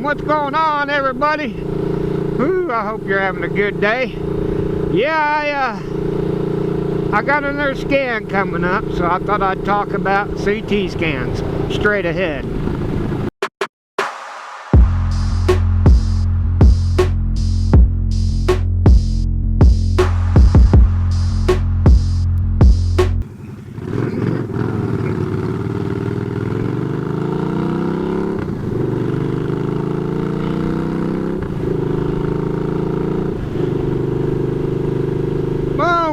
What's going on, everybody? Ooh, I hope you're having a good day. Yeah, I got another scan coming up, so I thought I'd talk about CT scans straight ahead.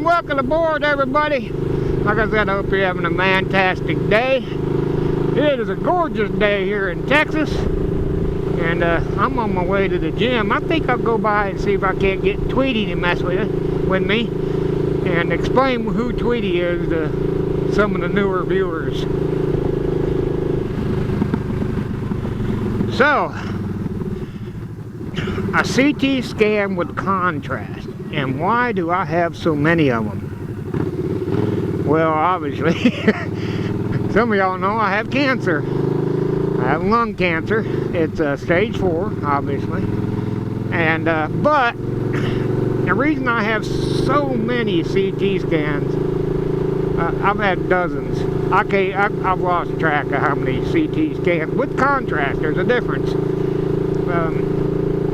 Welcome aboard, everybody. Like I said, I hope you're having a fantastic day. It is a gorgeous day here in Texas, and I'm on my way to the gym. I think I'll go by and see if I can't get Tweety to mess with me and explain who Tweety is to some of the newer viewers. So, a CT scan with contrast. And why do I have so many of them? Well, obviously, some of y'all know I have cancer. I have lung cancer. It's stage 4, obviously. And but the reason I have so many CT scans, I've had dozens. I've lost track of how many CT scans with contrast. There's a difference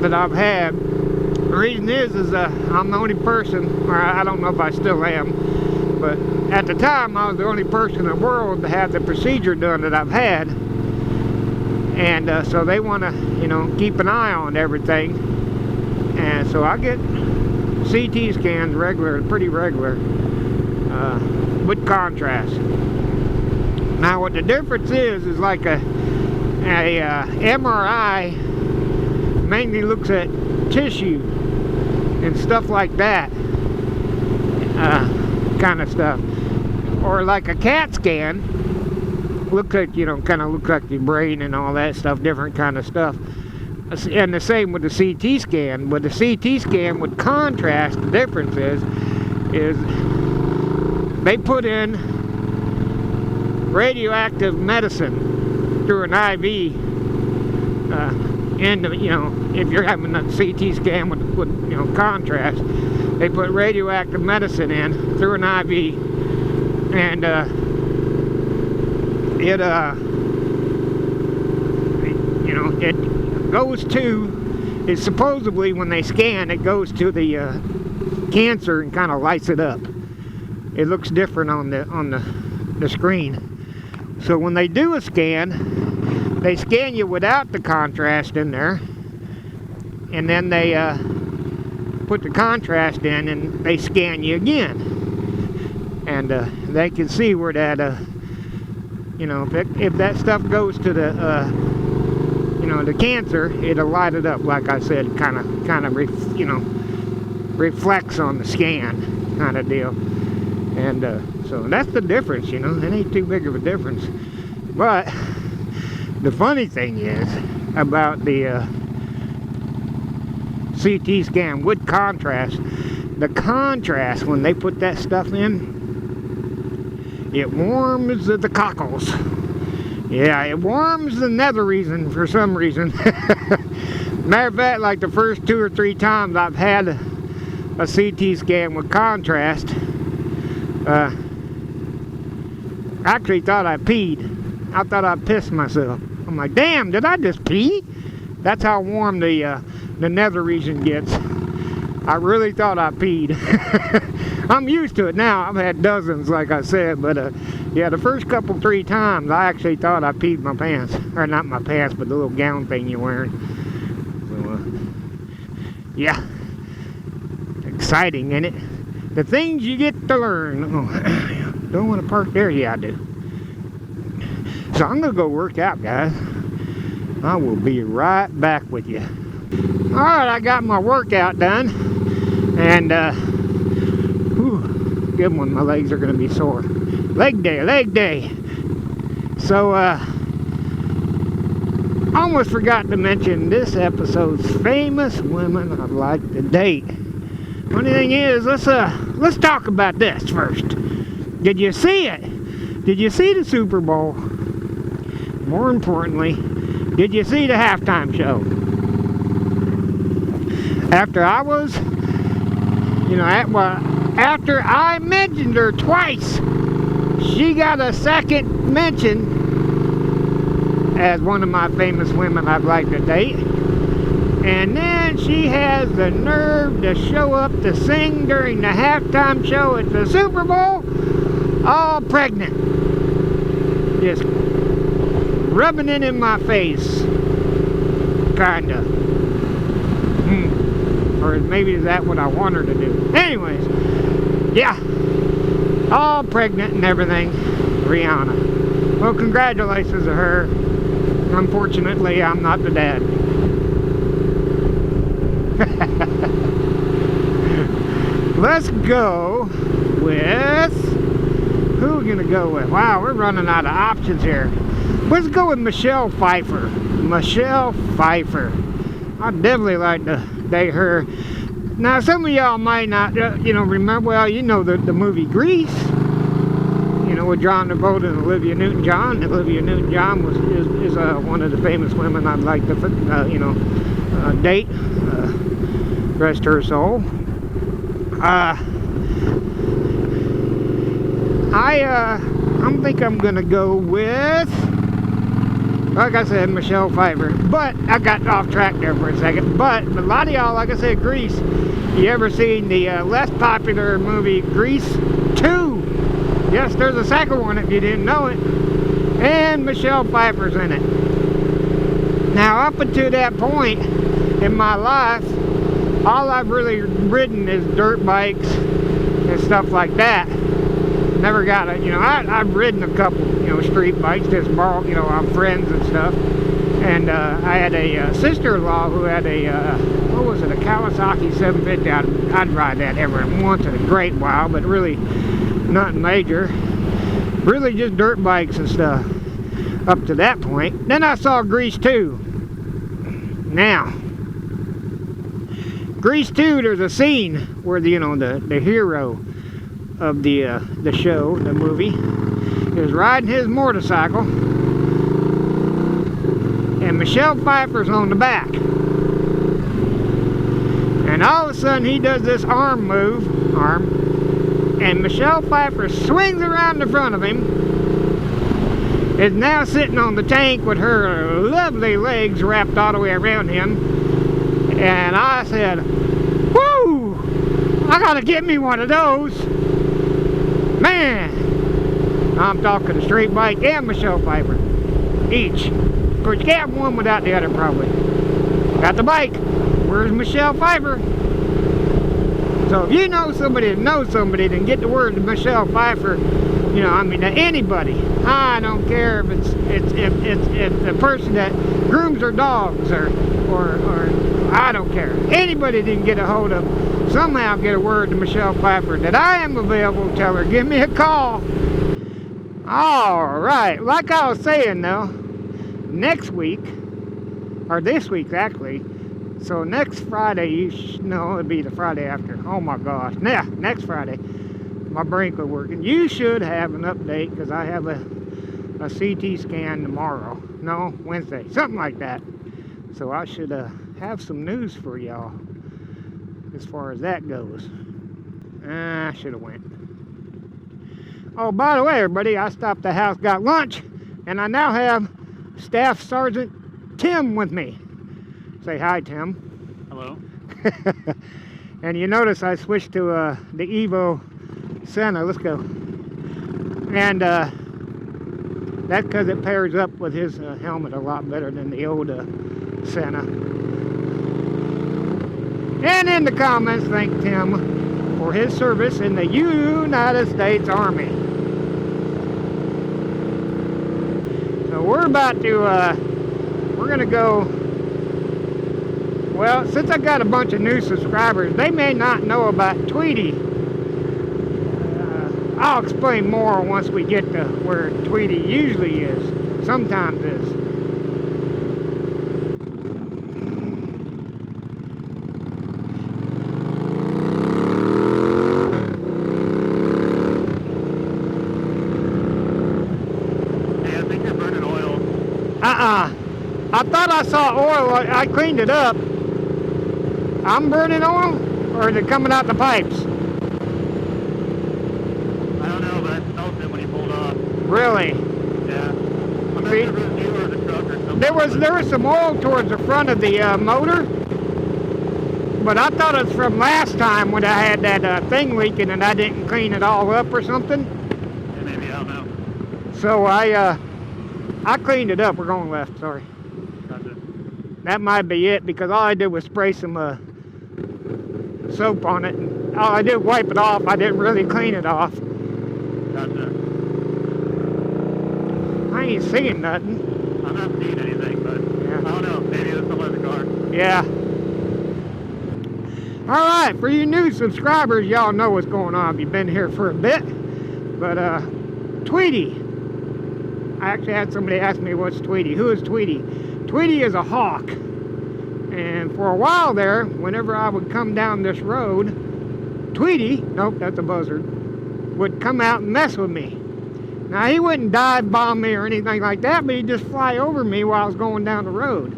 that I've had. The reason is I'm the only person, or I don't know if I still am, but at the time I was the only person in the world to have the procedure done that I've had, and so they want to, keep an eye on everything, and so I get CT scans pretty regular, with contrast. Now, what the difference is like a MRI mainly looks at tissue and stuff like that, kind of stuff, or like a CAT scan looks like, kind of looks like your brain and all that stuff, different kind of stuff. And the same with the CT scan. With the CT scan with contrast, the difference is they put in radioactive medicine through an IV. And if you're having a CT scan with contrast, they put radioactive medicine in through an IV, and it goes to, it's supposedly when they scan, it goes to the cancer and kind of lights it up. It looks different on the screen. So when they do a scan, they scan you without the contrast in there, and then they put the contrast in and they scan you again, and they can see where that if that stuff goes to the the cancer, it'll light it up, like I said, kind of reflects on the scan kind of deal. And so that's the difference. It ain't too big of a difference. But the funny thing is about the CT scan with contrast, the contrast, when they put that stuff in, it warms the cockles. Yeah, it warms the nether region for some reason. Matter of fact, like the first 2 or 3 times I've had a CT scan with contrast, I actually thought I peed. I thought I pissed myself. I'm like, damn, did I just pee? That's how warm the nether region gets. I really thought I peed. I'm used to it now. I've had dozens, like I said, but yeah, the first 3 times I actually thought I peed my pants. Or not my pants, but the little gown thing you're wearing. So, yeah. Exciting, isn't it? The things you get to learn. Oh, don't want to park there? Yeah, I do. So I'm going to go work out, guys. I will be right back with you. Alright, I got my workout done. And, good one. My legs are going to be sore. Leg day. So, almost forgot to mention this episode's famous women I'd like to date. Funny thing is, let's talk about this first. Did you see it? Did you see the Super Bowl? More importantly, did you see the halftime show? After I was, you know, after I mentioned her twice, she got a second mention as one of my famous women I'd like to date. And then she has the nerve to show up to sing during the halftime show at the Super Bowl, all pregnant. Just rubbing it in my face. Kinda. Or maybe is that what I want her to do? Anyways, yeah. All pregnant and everything. Rihanna. Well, congratulations to her. Unfortunately, I'm not the dad. Let's go with... Who are we going to go with? Wow, we're running out of options here. Let's go with Michelle Pfeiffer. Michelle Pfeiffer. I'd definitely like to date her. Now, some of y'all might not, you know, remember, well, you know the movie Grease. You know, with John Travolta and Olivia Newton-John. Olivia Newton-John is one of the famous women I'd like to, you know, date. Rest her soul. I think I'm gonna go with, like I said, Michelle Pfeiffer. But I got off track there for a second. But a lot of y'all, like I said, Grease. You ever seen the less popular movie Grease 2? Yes, there's a second one if you didn't know it. And Michelle Pfeiffer's in it. Now, up until that point in my life, all I've really ridden is dirt bikes and stuff like that. Never got it, you know, I've ridden a couple, you know, street bikes, just borrowed, you know, on friends and stuff. And I had a sister-in-law who had a, what was it, a Kawasaki 750. I'd ride that every once in a great while, but really nothing major. Really just dirt bikes and stuff up to that point. Then I saw Grease 2. Now, Grease 2, there's a scene where the, you know, the hero of the show, the movie, is riding his motorcycle, and Michelle Pfeiffer's on the back. And all of a sudden he does this arm move, and Michelle Pfeiffer swings around the front of him, is now sitting on the tank with her lovely legs wrapped all the way around him. And I said, whoo, I gotta get me one of those. Man, I'm talking a straight bike and Michelle Pfeiffer, each. Of course, you can't have one without the other, probably. Got the bike. Where's Michelle Pfeiffer? So if you know somebody that knows somebody, then get the word to Michelle Pfeiffer. You know, I mean, to anybody. I don't care if it's the person that grooms their dogs or I don't care. Anybody that can get a hold of, somehow get a word to Michelle Pfeiffer that I am available. Tell her, give me a call. All right, like I was saying though, next week, or this week actually, so next Friday, no, it'll be the Friday after. Oh my gosh, yeah, next Friday, my brain quit working. You should have an update because I have a CT scan tomorrow. No, Wednesday, something like that. So I should have some news for y'all as far as that goes. I should have went. Oh, by the way, everybody, I stopped at the house, got lunch, and I now have Staff Sergeant Tim with me. Say hi, Tim. Hello. And you notice I switched to the Evo Senna. Let's go. And that's because it pairs up with his helmet a lot better than the old Senna. And in the comments, thank Tim for his service in the United States Army. So we're about to, we're going to go, well, since I got a bunch of new subscribers, they may not know about Tweety. I'll explain more once we get to where Tweety usually is, sometimes is. I thought I saw oil. I cleaned it up. I'm burning oil, or is it coming out the pipes? I don't know, but I smelled it when he pulled off. Really? Yeah. I'm not sure if it was you or the truck or something. There was some oil towards the front of the motor, but I thought it was from last time when I had that thing leaking and I didn't clean it all up or something. Yeah, maybe, I don't know. So I cleaned it up. We're going left, sorry. Gotcha. That might be it, because all I did was spray some soap on it, and all I did was wipe it off. I didn't really clean it off. Gotcha. I ain't seeing nothing. I'm not seeing anything, but Yeah. I don't know. Maybe it was someone in the car. Yeah. Alright, for you new subscribers, y'all know what's going on if you've been here for a bit. But Tweety. I actually had somebody ask me what's Tweety. Who is Tweety? Tweety is a hawk. And for a while there, whenever I would come down this road, Tweety, nope, that's a buzzard, would come out and mess with me. Now, he wouldn't dive bomb me or anything like that, but he'd just fly over me while I was going down the road.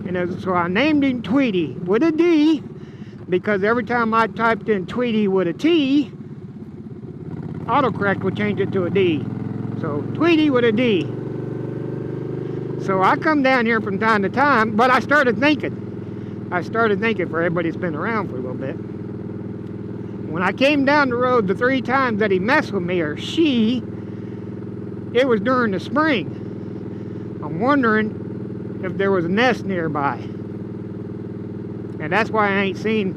And so I named him Tweety with a D, because every time I typed in Tweety with a T, autocorrect would change it to a D. So Tweety with a D. So I come down here from time to time, but I started thinking for everybody that's been around for a little bit. When I came down the road the 3 times that he messed with me, or she, it was during the spring. I'm wondering if there was a nest nearby. And that's why I ain't seen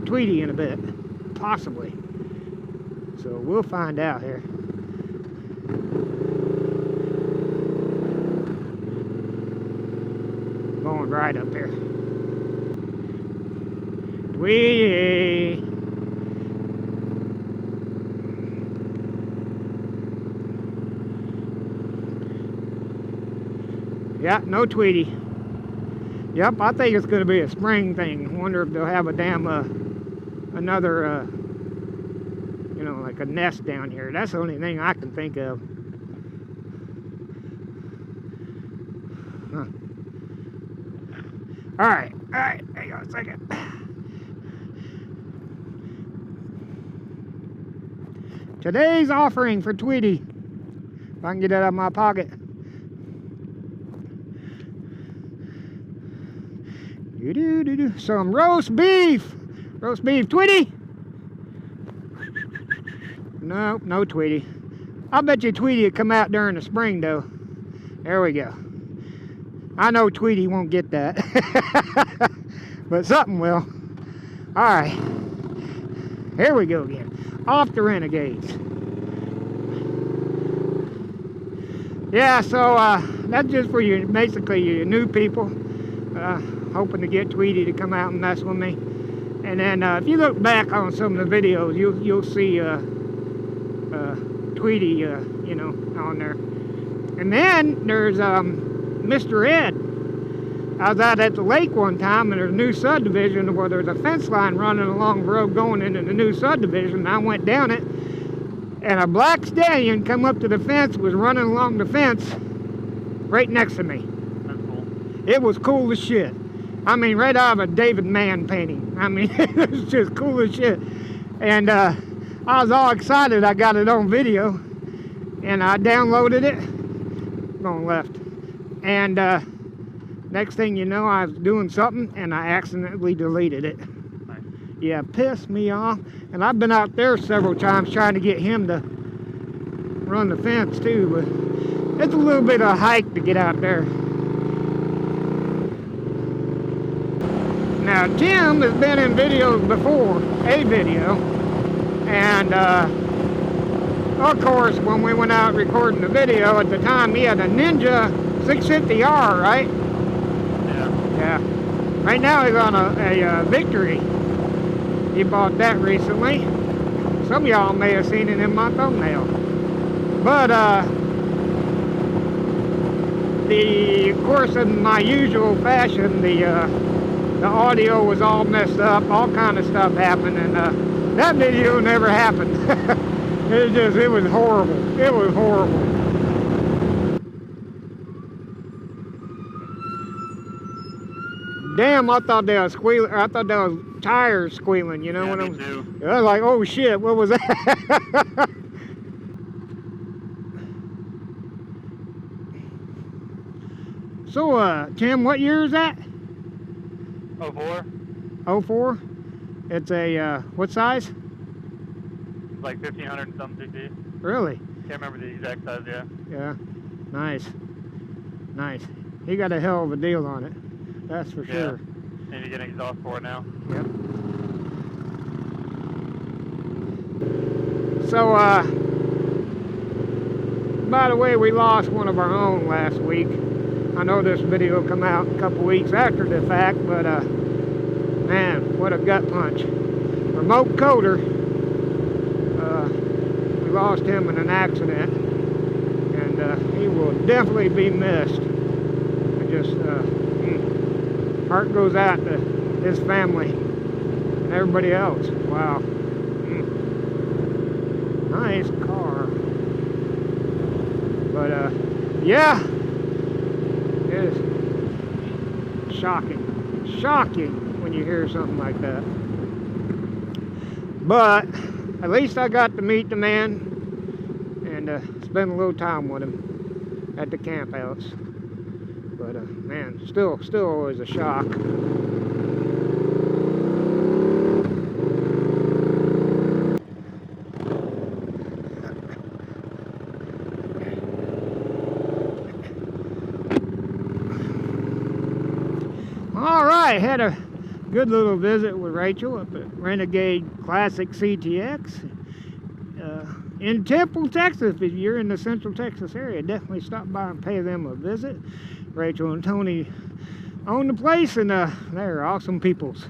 Tweety in a bit. Possibly. So we'll find out here. Going right up here. Tweety. Yeah, no Tweety. Yep, I think it's going to be a spring thing. I wonder if they'll have a damn, another, you know, like a nest down here. That's the only thing I can think of. Huh. Alright, hang on a second. Today's offering for Tweety. If I can get that out of my pocket. Some roast beef. Roast beef. Tweety? No, no Tweety. I bet you Tweety would come out during the spring, though. There we go. I know Tweety won't get that. But something will. Alright. Here we go again. Off the Renegades. Yeah, so that's just for you, basically you new people. Hoping to get Tweety to come out and mess with me. And then if you look back on some of the videos, you'll see Tweety, you know, on there. And then there's Mr. Ed. I was out at the lake one time, and there's a new subdivision where there's a fence line running along the road going into the new subdivision. I went down it, and a black stallion come up to the fence, was running along the fence right next to me. That's cool. It was cool as shit. I mean, right out of a David Mann painting. I mean, it was just cool as shit. And I was all excited. I got it on video, and I downloaded it. Going left. And next thing you know, I was doing something, and I accidentally deleted it. Nice. Yeah, pissed me off. And I've been out there several times trying to get him to run the fence too, but it's a little bit of a hike to get out there. Now, Tim has been in videos before, a video, and of course, when we went out recording the video, at the time he had a Ninja 650R, right? Yeah. Yeah. Right now he's on a Victory. He bought that recently. Some of y'all may have seen it in my thumbnail. But, of course, in my usual fashion, the audio was all messed up, all kind of stuff happened, and that video never happened. It was horrible. It was horrible. Damn, I thought they was squealing. I thought that was tires squealing, you know, Yeah, when I me was, too. I was like, oh shit, what was that? So, Tim, what year is that? 04? 04? It's a, what size? It's like 1,500 and some cc. Really? Can't remember the exact size, yeah. Yeah. Nice. Nice. He got a hell of a deal on it. That's for Yeah. sure. Need to get an exhaust for it now. Yep. So, by the way, we lost one of our own last week. I know this video will come out a couple weeks after the fact, but, man, what a gut punch. Remote coder. We lost him in an accident, and he will definitely be missed. I just, heart goes out to his family and everybody else. Wow. Nice car. But, yeah. It is shocking. Shocking when you hear something like that. But, at least I got to meet the man and spend a little time with him at the camp house. But, man, still always a shock. All right, had a good little visit with Rachel up at Renegade Classic CTX in Temple, Texas. If you're in the Central Texas area, definitely stop by and pay them a visit. Rachel and Tony own the place, and they're awesome peoples.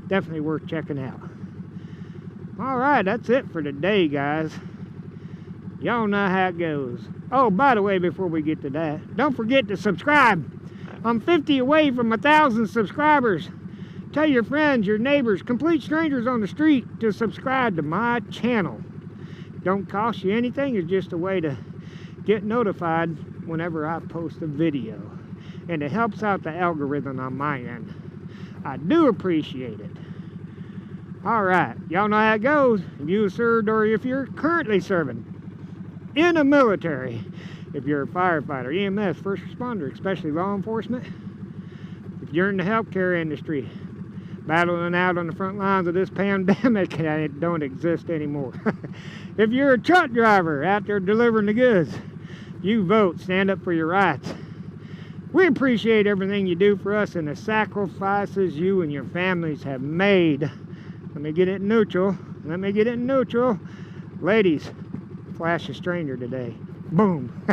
Definitely worth checking out. All right, that's it for today, guys. Y'all know how it goes. Oh, by the way, before we get to that, don't forget to subscribe. I'm 50 away from 1,000 subscribers. Tell your friends, your neighbors, complete strangers on the street to subscribe to my channel. Don't cost you anything. It's just a way to get notified whenever I post a video. And it helps out the algorithm on my end. I do appreciate it. All right. Y'all know how it goes. If you served or if you're currently serving in the military, if you're a firefighter, EMS, first responder, especially law enforcement, if you're in the healthcare industry, battling out on the front lines of this pandemic, and it don't exist anymore. If you're a truck driver out there delivering the goods, you vote, stand up for your rights. We appreciate everything you do for us and the sacrifices you and your families have made. Let me get it neutral. Let me get it neutral. Ladies, flash a stranger today. Boom.